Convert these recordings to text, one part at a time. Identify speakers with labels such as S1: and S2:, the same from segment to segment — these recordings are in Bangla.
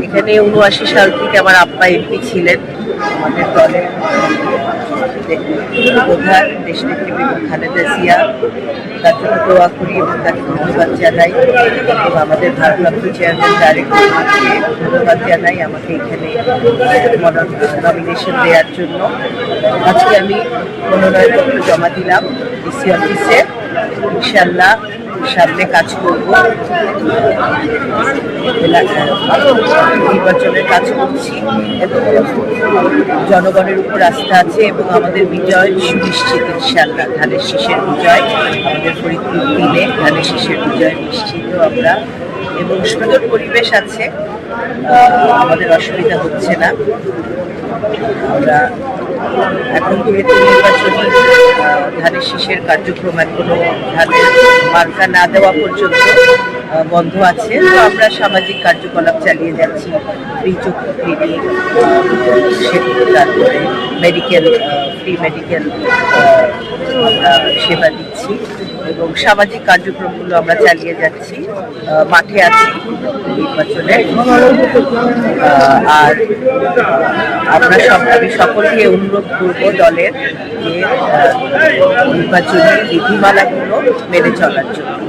S1: এখানে ৭৯ সাল থেকে আমার আব্বা এমপি ছিলেন। আমাদের দলের প্রধান দেশনেত্রী বেগম খালেদা জিয়া, তার জন্য দোয়া করি এবং তাকে ধন্যবাদ জানাই, এবং আমাদের ভারপ্রাপ্ত চেয়ারম্যান তারেক রহমানকে ধন্যবাদ জানাই আমাকে এখানে নমিনেশন দেওয়ার জন্য। আজকে আমি মনোনয়নপত্র জমা দিলাম ডিসি অফিসে। ইনশাল্লাহ সামনে কাজ করব, নির্বাচনের কাজ করছি এবং জনগণের উপর আস্থা আছে এবং আমাদের বিজয় সুনিশ্চিত ইনশাল্লাহ। ধানের শীষের বিজয়, আমাদের ফরিদপুর 3-এ ধানের শীষের বিজয় নিশ্চিত আমরা, এবং সুন্দর পরিবেশ আছে, আমাদের অসুবিধা হচ্ছে না। আমরা এখন যেহেতু নির্বাচনী ধানের শীষের কার্যক্রম এখনো ধানের মার্কা না দেওয়া পর্যন্ত বন্ধ আছে, তো আমরা সামাজিক কার্যকলাপ চালিয়ে যাচ্ছি। ফ্রি চক্ষু ক্লিনিক, তারপরে ফ্রি মেডিকেল আমরা সেবা দিচ্ছি এবং সামাজিক কার্যক্রমগুলো আমরা চালিয়ে যাচ্ছি। মাঠে আছি নির্বাচনে। আর আমি সকলকে অনুরোধ করবো দলের যে নির্বাচনী বিধিমালাগুলো মেনে চলার জন্য।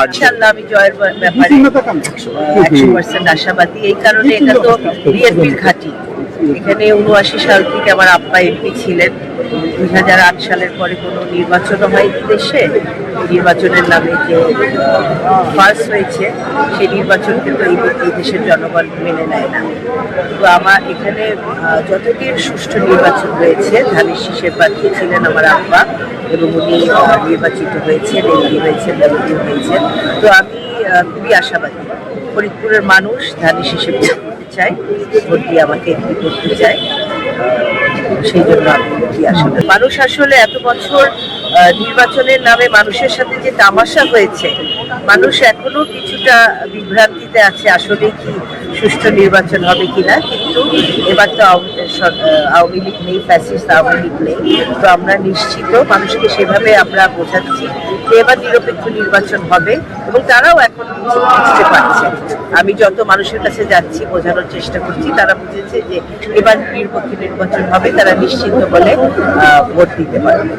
S1: ইনশাআল্লাহ আমি জয়ের ব্যাপারে 100% আশাবাদী। এই কারণে এটা তো বিএনপির ঘাঁটি। এখানে ৭৯ সাল থেকে আমার আব্বা এমপি ছিলেন। 2008 সালের পরে কোনো নির্বাচনও হয় দেশে। নির্বাচনের নামে যে ফার্স হয়েছে, সেই নির্বাচনকে তো এই দেশের জনগণ মেনে নেয় না। তো আমার এখানে যতদিন সুষ্ঠু নির্বাচন হয়েছে, ধানের শীষের প্রার্থী ছিলেন আমার আব্বা এবং উনি নির্বাচিত হয়েছেন, এমপি হয়েছেন, মন্ত্রী হয়েছেন। তো আমি খুবই আশাবাদী। ফরিদপুরের মানুষ ধানের শীষে ভোট দিতে চায়, ভোট দিয়ে আমাকে এমপি করতে চায়, সেই জন্য আমি খুবই আশাবাদী। মানুষ আসলে এত বছর নির্বাচনের নামে মানুষের সাথে যে তামাশা হয়েছে, মানুষ এখনো কিছুটা বিভ্রান্তিতে আছে আসলে কি সুষ্ঠু নির্বাচন হবে কিনা। কিন্তু এবার তো আওয়ামী লীগ নেই, ফ্যাসিস্ট আওয়ামী লীগ নেই, তো আমরা নিশ্চিত মানুষকে সেভাবে আমরা বোঝাচ্ছি যে এবার নিরপেক্ষ নির্বাচন হবে এবং তারাও এখন বুঝতে পারছে। আমি যত মানুষের কাছে যাচ্ছি বোঝানোর চেষ্টা করছি, তারা বুঝেছে যে এবার নিরপেক্ষ নির্বাচন হবে, তারা নিশ্চিন্ত বলে ভোট দিতে পারবে।